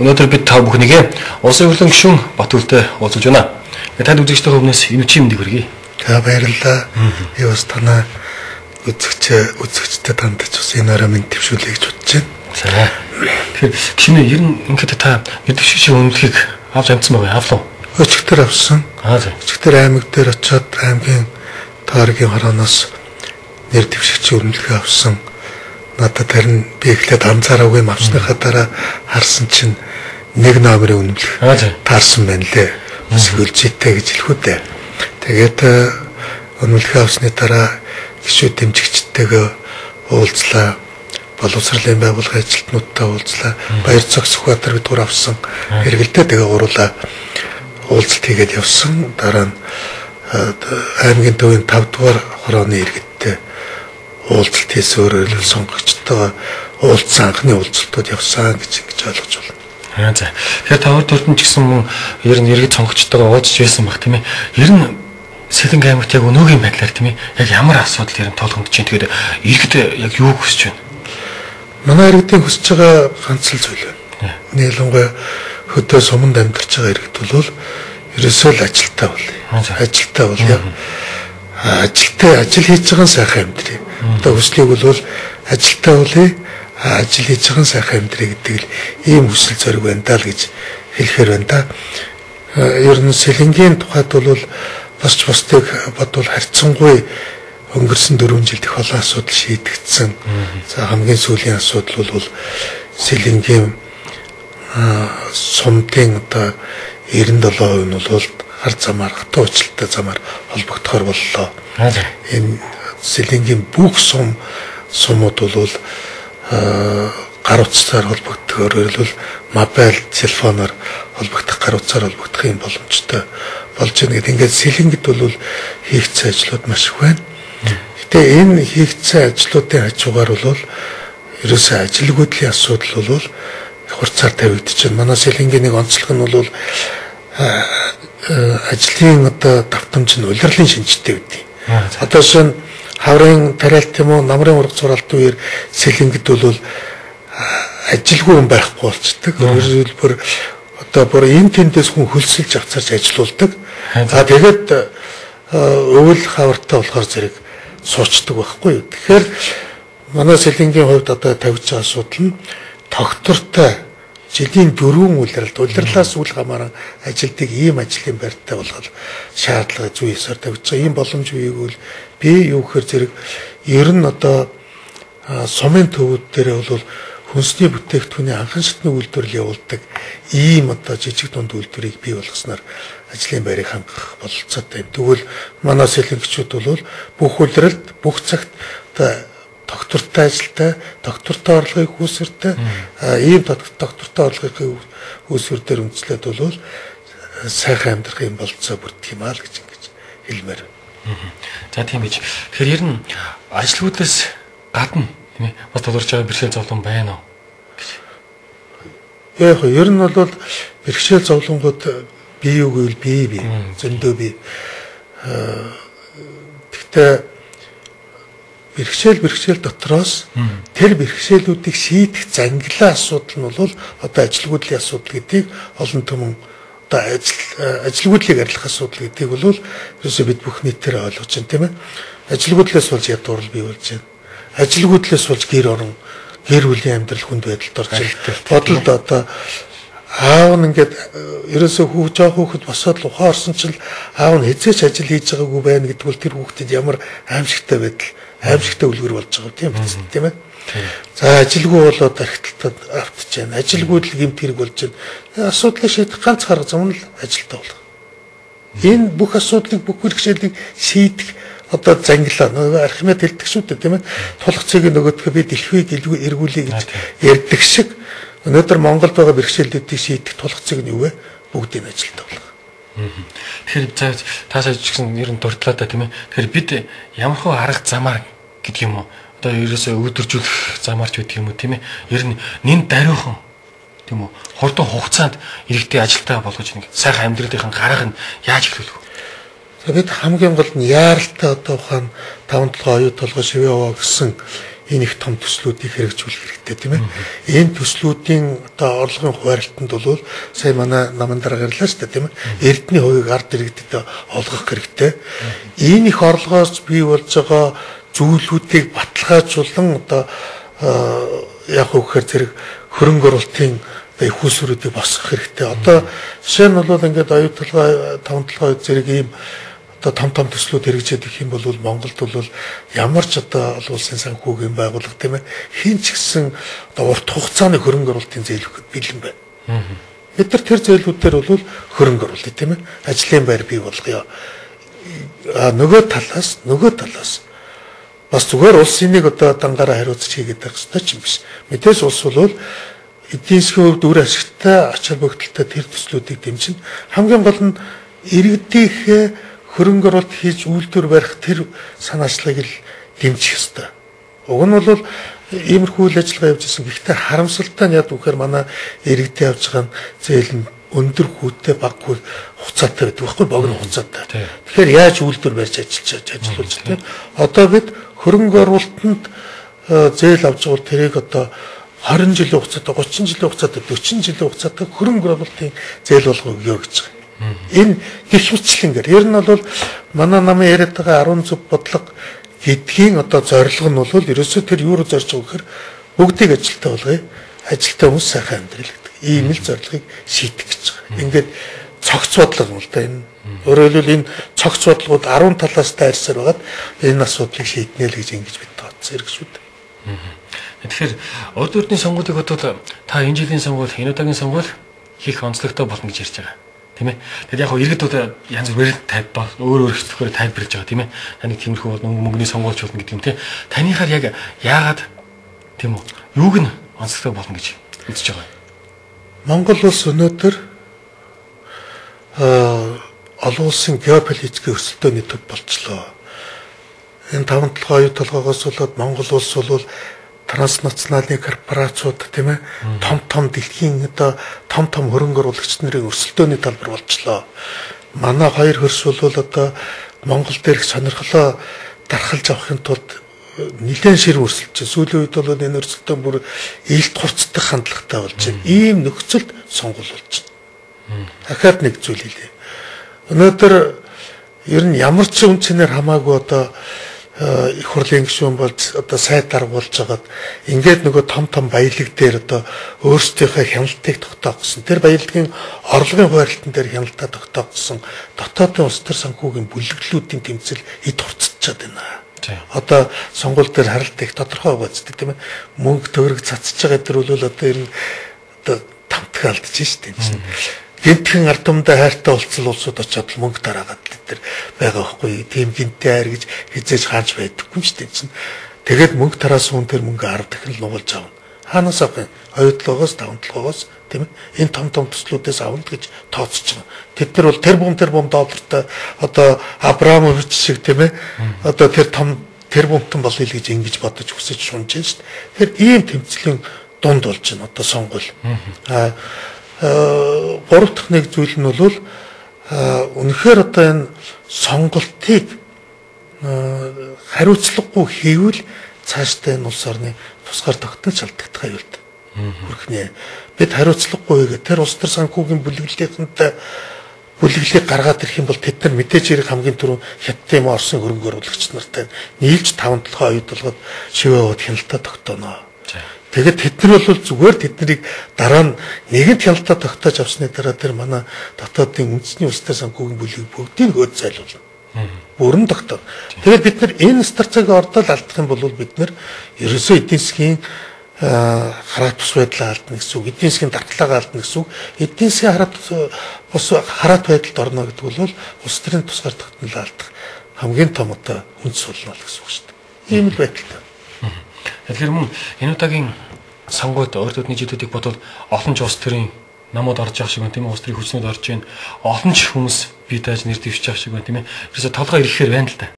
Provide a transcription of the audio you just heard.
Өнөөдөр бид та бүхнийг улсын хурлын гишүүн Батүлтэй уулзаж байна. Танд үзэгчтэй хүмүүст энэ үчим мэндийг хүргэе. За баярлалаа. Би бас танаа үзэгчтэй тандж бас энэ орой минь төвшүүлээ гэж бодож байна. За. Тэгэхээр гişүнээ ер нь ингээд та гэдэг шиг үнэлэхийг авч амжсан байгаа авлаа. Өчигдөр авсан. За. Өчигдөр аймаг дээр очиод аймгийн тааргийн хорооноос нэр дэвшигчийн үнэлгээ авсан. Надад харин би эхлээд анзаараагүй авсныхаа дараа харсан чинь нэг номерын үнэлгээ таарсан байна лээ. Сүлжээтэй гэж хэлэх үү. Тэгээд үнэлгээ авсны дараа гишүүд дэмжигчтэйгээ уулзлаа. Боловсролын байгууллагын ажилтнуудтай уулзлаа. Баяр цогц Сүхбаатар бид гур авсан. Хэрэгэлдээ тэгээ гуруулаа уулзалт хийгээд явсан. Дараа нь аймгийн төвийн 5 дугаар хорооны иргэдтэй уулзалт хийсэн өөрөөр сонгогчтойгоо уулзсан анхны уулзалтууд явсан гэж ойлгож байна. За. Тэгэхээр та урд ч гэсэн ер нь иргэд сонгогчтойгоо уулзж байсан баг тийм ээ. Ер нь Сэлэнг аймагт яг өнөөгийн байдлаар тийм ээ. Яг ямар асуудал ер нь тоолгонд чинь тэгээд иргэд яг юу хүсэж байна? Манай иргэдийн хүсэж байгаа ганц л зүйл байна. Нийлэнгүй хөдөө суманд амьдарч байгаа иргэд бол ерөөсөө л ажилтаа бол. Ажилтаа бол яг ажил хийж байгаа сайхан амьдрий. Одоо хүслийг бол ажилтаа болъё, ажил хийж байгаа сайхан амьдрий гэдэг л ийм хүсэл зориг байна даа л гэж хэлэхээр байна да. Ер нь Сэлэнгийн тухайд бол бас ч бусдыг бодвол харьцангуй өнгөрсөн 4 жилд их олон асуудал шийдэгдсэн. За хамгийн сүүлийн асуудал бол Сэлэнгийн сумдын одоо 97% нь бол хар замаар хатуу уучлалтай замаар холбогдохоор боллоо. Энэ Сэлэнгийн бүх сумууд бол гар утсаар холбогдохоор бол мобайл телефоноор холбогдох гар утсаар холбогдох юм боломжтой болж байна гэдэг. Ингээд Сэлэнгид бол хийгдсэн ажлууд маш их байна. Гэтэ энэ хийгдсэн ажлуудын хажуугаар бол ерөөсөө ажилгүйдлийн асуудал бол хурцаар тавигдаж байна. Манай Сэлэнгийн нэг онцлог нь бол ажлын одоо давтамж нь улирлын шинжтэй гэдэг. Одоо шинэ хаврын тариалт юм уу намрын ургац суралтын үеэр Сэлэнгид бол ажилгүй хүн байхгүй болцдог. Өөрөлдвөр одоо бүр энэ тэндээс хүн хөлсөлж авцаарч ажилуулдаг. За тэгээд өвөл хавартай болохоор зэрэг суучдаг байхгүй юу. Тэгэхээр манай Сэлэнгийн хувьд одоо тавьж байгаа асуудал нь тогтвортой жилийн 4 улирлаас үл хамааран ажилтдаг ийм ажлын байртай болгох шаардлага зүй ёсоор тавьж байгаа. Ийм боломж биегүй би юу гэхээр зэрэг ер нь одоо сумын төвүүд дээр бол хүнсний бүтээгдэхүүний анхан шатны үйлдвэрлэл явуулдаг ийм одоо жижиг дунд үйлдвэрийг бий болгосноор ажлын байрыг хангах бололцоотой юм. Тэгвэл манай Сэлэнгчүүд бол бүх улиралд бүх цагт одоо доктортой ажилтай, доктортой орлогыг үүсвэртэй ийм доктортой орлогын үүсвэр дээр үндэслээд бол сайхан амьдрах юм болцоо бүрдэх юм аа л гэж ингэж хэлмээр байна. За тийм гэж. Тэгэхээр ер нь ажлуудаас гадна тийм ээ бас тодорч байгаа бэрхшээл зовлон байна уу гэж. Яг ер нь бол бэрхшээл зовлонгууд бий үгүй бий зөндөө бий. Гэхдээ бэрхшээл дотроос тэр бэрхшээлүүдийг шийдэх зангилаа асуудал нь бол одоо ажилгүйдлийн асуудал гэдгийг олон түмэн одоо ажилгүйдлийг арилгах асуудал гэдгийг бол ерөөсөө бид бүх нийтээр ойлгож байна тийм ээ. Ажилгүйдлээс болж ядуурл бий болж байна. Ажилгүйдлээс болж гэр бүлийн амьдрал хүнд байдалд орж байна. Бодолд одоо аав нь ингээд ерөөсөө хүүхэд босоод л ухаан орсон чинь аав нь хэзээч ажил хийж байгаагүй байна гэдэг бол тэр хүүхдэд ямар аимшигтай байдал аимшигтай үлгэр болж байгаа тийм биз тийм ээ. За ажилгүй болоод архитектад автж байна. Ажилгүйд л гэмт хэрэг болж байна. Асуудлыг шийдэх ганц арга зам нь л ажилтаа болох. Энэ бүх асуудлыг бүх бэрхшээлийг шийдэх одоо зангилаа. Архимед хэлдэг шүү дээ тийм ээ. Тулах цэгийн нөгөөдгөө би дэлхийг эргүүлэе гэж ярьдаг шиг өнөөдөр Монголд байгаа бэрхшээлүүдийг шийдэх тулах цэг нь юу вэ? Бүгдийг ажилтаа болох. Тэгэхээр таасаа ч гэсэн ер нь дурдлаа да тийм ээ. Тэгэхээр бид ямархуу арга замаар гэдэг юм уу? Одоо ерөөсөө өдөржүүлэх замаарч гэдэг юм уу тийм ээ. Ер нь нэн даруйхан тийм үү? Хурдан хугацаанд иргэдийн ажилтаа болгож нэг сайхан амьдралынхаа гарааг нь яаж эхлүүлэх вэ? За бид хамгийн гол нь яаралтай одоо ухаан 5-7 оюу толгой шивээ аваа гэсэн энэ их том төслүүдийг хэрэгжүүлэх хэрэгтэй тийм ээ. Энэ төслүүдийн одоо орлогын хуваарлтанд бол сая манай намын дараа гарлаа шүү дээ тийм ээ. Эрдэнэ хувийг ард иргэдэд олгох хэрэгтэй. Энэ их орлогоос бий болж байгаа зүйлүүдийг баталгаажуулан одоо яг үгээр зэрэг хөрөнгө оруулалтын их усруудыг босгох хэрэгтэй. Одоо жишээ нь бол ингээд оюутгал таван толгой зэрэг ийм одоо том төслүүд хэрэгжээд их юм бол Монголд бол ямар ч одоо олон улсын санхүүгийн байгууллага тийм ээ хин ч гэсэн одоо урт хугацааны хөрөнгө оруулалтын зээлүүд бэлэн байна. Бид нар тэр зээлүүдээр бол хөрөнгө оруулъя тийм ээ ажлын байр бий болгоё. Нөгөө талаас бас зүгээр улсын нэг одоо дангаараа хариуцж хийгээд байх ёстой ч юм биш. Мэдээж улс бол эдийн засгийн хувьд үр ашигтай ач холбогдолтой тэр төслүүдийг дэмжин хамгийн гол нь иргэдийнхээ хөрөнгө оруулалт хийж үйлдвэр барих тэр санаачлагыг л дэмжих ёстой. Уг нь бол иймэрхүү үйл ажиллагаа явуулж ирсэн. Гэхдээ харамсалтай нь яг үхээр манай иргэдэд явж байгаа зээл нь өндөр хүүтэй баггүй хугацаатай байдаг байхгүй богино хугацаатай. Тэгэхээр яаж үйлдвэр барьж ажиллуулж тийм. Одоо бид хөрөнгө оруулалтанд зээл авч байгаа тэрийг одоо 20 жилийн хугацаатай, 30 жилийн хугацаатай, 40 жилийн хугацаатай хөрөнгө оруулалтын зээл болгох ёо гэж байгаа. Энэ гэх мэтчлэнгээр ер нь бол манай намын яриад байгаа 10 зөв бодлого гэдгийн одоо зорилго нь бол ерөөсөө тэр юу зорж байгаа гэхээр бүгдийг ажилтаа болгоё. Ажилтаа хүмүүс сайхан амьдрал гэдэг. Ийм л зорилгыг шийдэх гэж байгаа. Ингээд цогц бодлого юм л да энэ. Өөрөөр хэлбэл энэ цогц бодлогууд 10 талаас дайрсаар байгаад энэ асуудлыг шийднэ л гэж ингэж бид тооцсон хэрэг шүү дээ. Тэгэхээр урд өрдний сонгуулийг бодвол та энэ жилийн сонгуул, энэ удаагийн сонгуул хийх онцлогтой болно гэж ярьж байгаа. Тийм ээ. Тэгэхээр яг иргэдүүд янз бүрээр өөр хэсгээр тайлбарлаж байгаа тийм ээ. Таны тиймэрхүү бол мөнгөний сонгуульч болно гэдэг юм тийм. Танихаар яг яагаад тийм үү? Юуг нь онцлогтой болно гэж үзэж байгаа юм? Монгол улс өнөөдөр олон улсын геополитикийн өрсөлдөөний төв болчлоо. Энэ таван толгой толгоогоос болоод Монгол улс бол транснационалны корпорациуд тийм ээ том дэлхийн одоо том хөрөнгө оруулагч нарын өрсөлдөөний талбар болчлоо. Манай хоёр хөрс бол одоо Монгол дээрх сонирхлоо дархалж авахын тулд нэлээд шир өрсөлдөж байна. Сүүлийн үед бол энэ өрсөлдөөн бүр ээлт хурцтай хандлагатай болж байна. Ийм нөхцөлд сонгуул болж байна. Дахиад нэг зүйл хэлье. Өнөөдөр ер нь ямар ч үн цэнээр хамаагүй одоо их хурлын гишүүн болж одоо сайд дарга болж байгаад ингээд нөгөө том баялаг дээр одоо өөрсдийнхөө хяналтыг тогтоогсон. Тэр баялагын орлогын хуваарлтан дээр хяналтаа тогтоогсон. Дотоодын улс төр санхүүгийн бүлэглэлүүдийн тэмцэл эд хурцчаад байна. Одоо сонгуул дээр харалт их тодорхой байгааддаг тийм ээ. Мөнгө төгрөг цацж байгаа дээр бол одоо ер нь одоо тамтг алдчих шүү дээ. Гинтхэн ардамдаа хайртай улцал улсууд очиод мөнгө тараагаад тэр байгаа байхгүй тийм гинтээ хайр гэж хизээж хааж байдаггүй юм шүү дээ. Тэгээд мөнгө тараасан хүн тэр мөнгө 10 дахин л нугалж авна. Хаанаас авах юм? Оюутлогоос, даван толгоогоос тийм ээ. Энэ том төслүүдээс авна гэж тооцож байгаа. Тэд нар бол тэрбум доллартай одоо Абрамович шиг тийм ээ. Одоо тэр том тэрбумтан болъё л гэж ингэж бодож хүсэж шунж байна шүү дээ. Тэгэхээр ийм тэмцлийн дунд болж байна одоо сонгуул. Гурав дахь нэг зүйл нь бол үнэхээр одоо энэ сонголтыг хариуцлагагүй хийвэл цаашдаа энэ улс орны тусгаар тогтнож алдагдах аюулт. Хүрхнээ. Бид хариуцлагагүй хийгээд тэр улс төр санхүүгийн бүлэглэлийг гаргаад ирэх юм бол тэд нар мэдээж хэрэг хамгийн түрүү хятадын Орсын хөрөнгө оруулагч нартай нийлж 5-7 оюутлогод шивээ ууд хяналтаа тогтооно. Тэгээд тэд нар бол зүгээр тэднийг дараа нь нэгэнт хяналтаа тогтоож авсны дараа тэр манай дотоодын үндэсний улс төр санхүүгийн бүлэг бүгдийг хөөд зайлуулна. Бүрэн тогтоо. Тэгээд бид нар энэ стратегийг ордол алдах юм бол бид нар ерөөсөө эдийн засгийн хараат бус байдлаа алдна гэсэн үг, эдийн засгийн дархлаагаа алдна гэсэн үг. Эдийн засгийн хараат байдалд орно гэдэг бол улс төрийн тусгаар тогтнол алдах хамгийн том одоо үндэс болно гэсэн үг шүү дээ. Ийм л байдалтай. Тэгэхээр мөн энэ удаагийн сонгуульд урд өдний жилүүдийг бодвол олон ч улс төрийн намууд орж явах шиг байна тийм ээ. Улс төрийн хүчнүүд орж ийн олон ч хүмүүс бие дааж нэр дэвшиж явах шиг байна тийм ээ. Ерөөсө толгой ирэхээр байна л да.